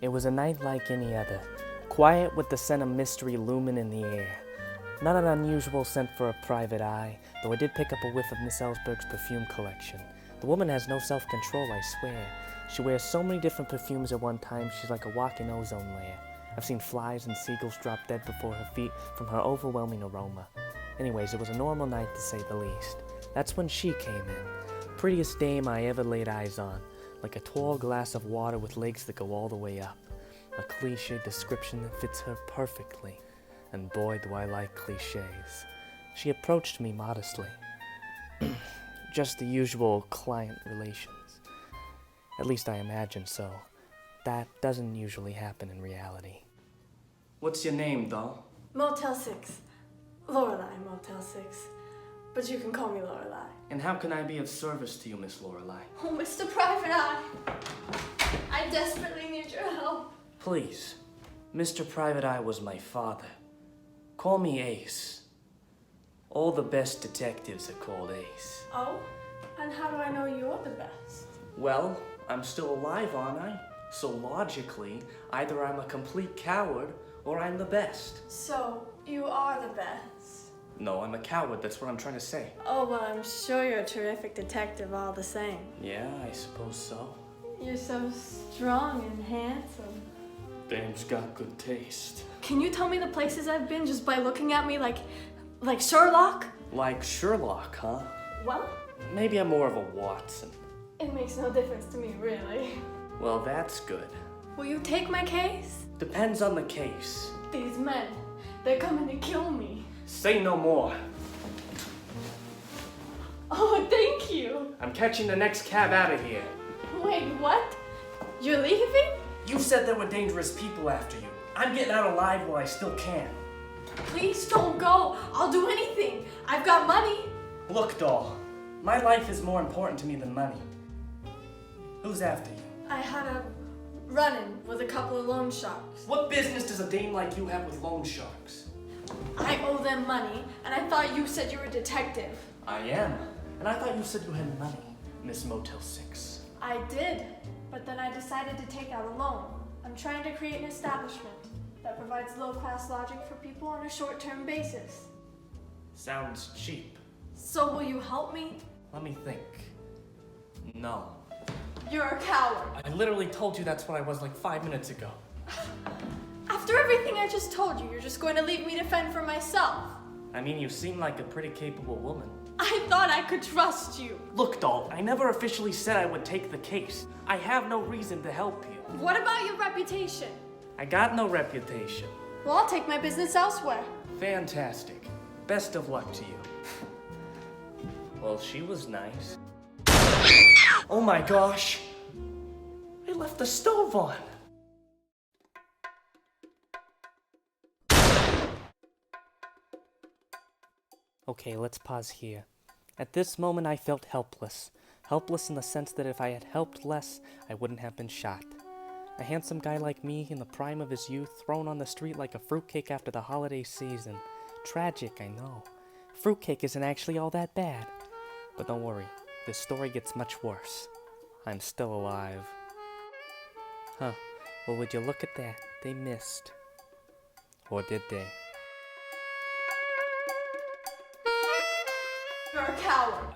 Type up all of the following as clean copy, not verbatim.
It was a night like any other, quiet with the scent of mystery looming in the air. Not an unusual scent for a private eye, though I did pick up a whiff of Miss Ellsberg's perfume collection. The woman has no self-control, I swear. She wears so many different perfumes at one time, she's like a walking ozone layer. I've seen flies and seagulls drop dead before her feet from her overwhelming aroma. Anyways, it was a normal night to say the least. That's when she came in. Prettiest dame I ever laid eyes on. Like a tall glass of water with legs that go all the way up. A cliche description that fits her perfectly. And boy, do I like cliches. She approached me modestly. Just the usual client relations. At least I imagine so. That doesn't usually happen in reality. What's your name, doll? Motel 6. Lorelei, Motel 6. But you can call me Lorelei. And how can I be of service to you, Miss Lorelei? Oh, Mr. Private Eye. I desperately need your help. Please. Mr. Private Eye was my father. Call me Ace. All the best detectives are called Ace. Oh? And how do I know you're the best? Well, I'm still alive, aren't I? So logically, either I'm a complete coward or I'm the best. So, you are the best? No, I'm a coward, that's what I'm trying to say. Oh, well, I'm sure you're a terrific detective all the same. Yeah, I suppose so. You're so strong and handsome. Dame's got good taste. Can you tell me the places I've been just by looking at me like Sherlock? Like Sherlock, huh? Well, Maybe I'm more of a Watson. it makes no difference to me, really. Well, that's good. Will you take my case? Depends on the case. These men, they're coming to kill me. Say no more. Oh, thank you. I'm catching the next cab out of here. Wait, what? You're leaving? You said there were dangerous people after you. I'm getting out alive while I still can. Please don't go. I'll do anything. I've got money. Look, doll. My life is more important to me than money. Who's after you? I had a run-in with a couple of loan sharks. What business does a dame like you have with loan sharks? I owe them money, and I thought you said you were a detective. I am. And I thought you said you had money, Miss Motel 6. I did, but then I decided to take out a loan. I'm trying to create an establishment that provides low-class lodging for people on a short-term basis. Sounds cheap. So will you help me? Let me think. No. You're a coward. I literally told you that's what I was like 5 minutes ago. After everything I just told you, you're just going to leave me to fend for myself. I mean, you seem like a pretty capable woman. I thought I could trust you. Look, doll, I never officially said I would take the case. I have no reason to help you. What about your reputation? I got no reputation. Well, I'll take my business elsewhere. Fantastic. Best of luck to you. Well, she was nice. Oh my gosh! I left the stove on! Okay, let's pause here. At this moment, I felt helpless. Helpless in the sense that if I had helped less, I wouldn't have been shot. A handsome guy like me, in the prime of his youth, thrown on the street like a fruitcake after the holiday season. Tragic, I know. Fruitcake isn't actually all that bad. But don't worry, this story gets much worse. I'm still alive. Huh, well would you look at that, they missed. Or did they? You're a coward.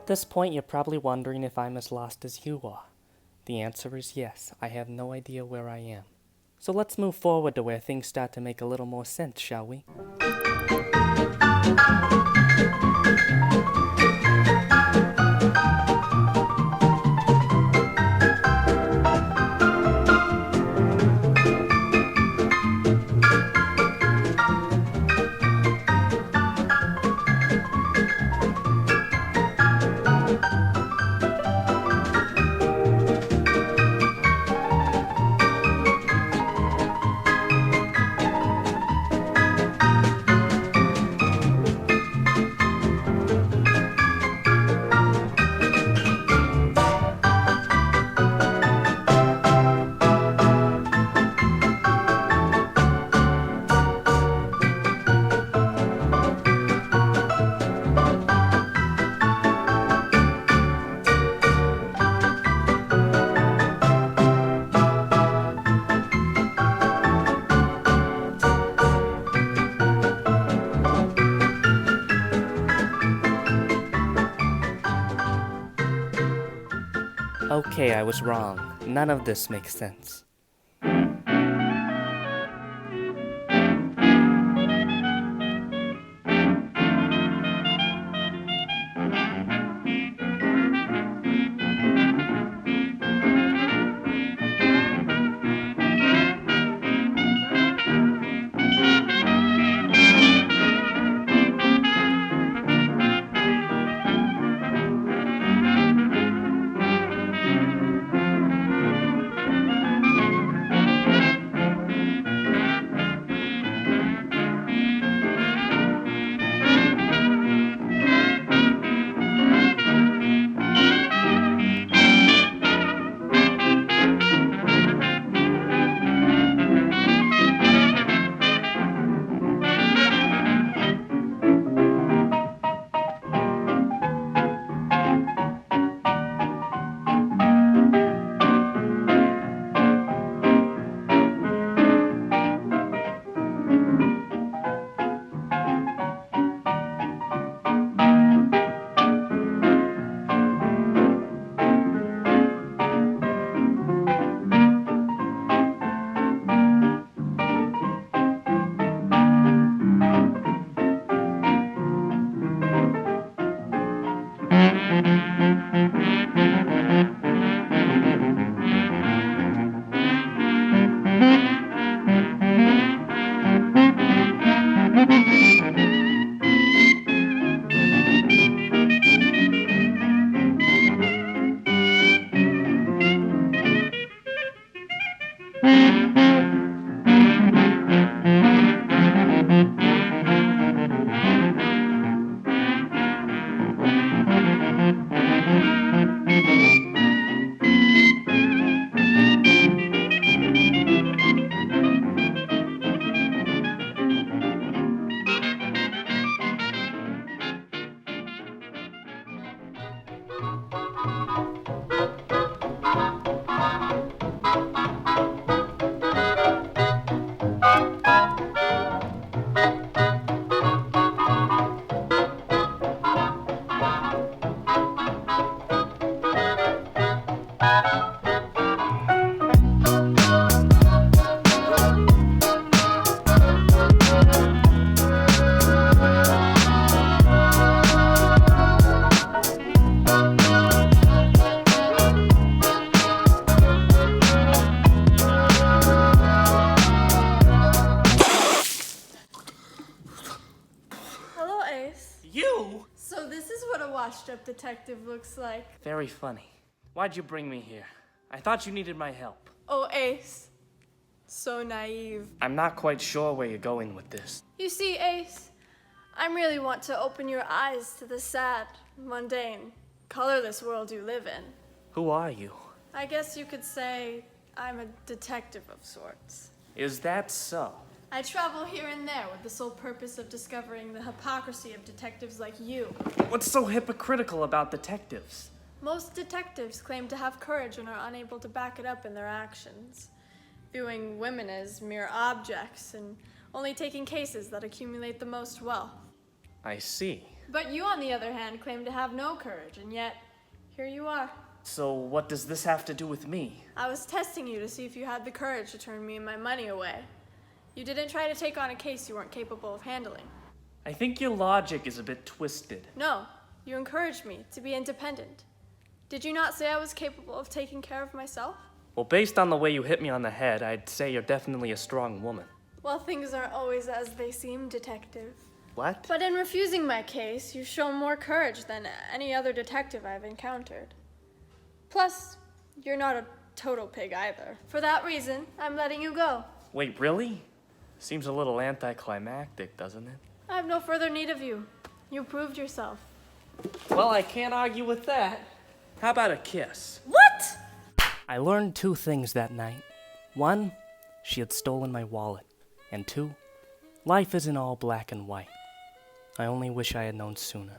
at this point you're probably wondering if I'm as lost as you are. The answer is yes, I have no idea where I am. So let's move forward to where things start to make a little more sense, shall we? Okay, I was wrong. None of this makes sense. washed-up detective looks like. Very funny. Why'd you bring me here? I thought you needed my help. Oh, Ace. So naive. I'm not quite sure where you're going with this. You see, Ace, I really want to open your eyes to the sad, mundane, colorless world you live in. Who are you? I guess you could say I'm a detective of sorts. Is that so? I travel here and there with the sole purpose of discovering the hypocrisy of detectives like you. What's so hypocritical about detectives? Most detectives claim to have courage and are unable to back it up in their actions, viewing women as mere objects and only taking cases that accumulate the most wealth. I see. But you, on the other hand, claim to have no courage, and yet, here you are. So what does this have to do with me? I was testing you to see if you had the courage to turn me and my money away. You didn't try to take on a case you weren't capable of handling. I think your logic is a bit twisted. No, you encouraged me to be independent. Did you not say I was capable of taking care of myself? Well, based on the way you hit me on the head, I'd say you're definitely a strong woman. Well, things aren't always as they seem, Detective. What? But in refusing my case, you've shown more courage than any other detective I've encountered. Plus, you're not a total pig either. For that reason, I'm letting you go. Wait, really? Seems a little anticlimactic, doesn't it? I have no further need of you. You proved yourself. Well, I can't argue with that. How about a kiss? What? I learned 2 things that night. 1, she had stolen my wallet. And 2, life isn't all black and white. I only wish I had known sooner.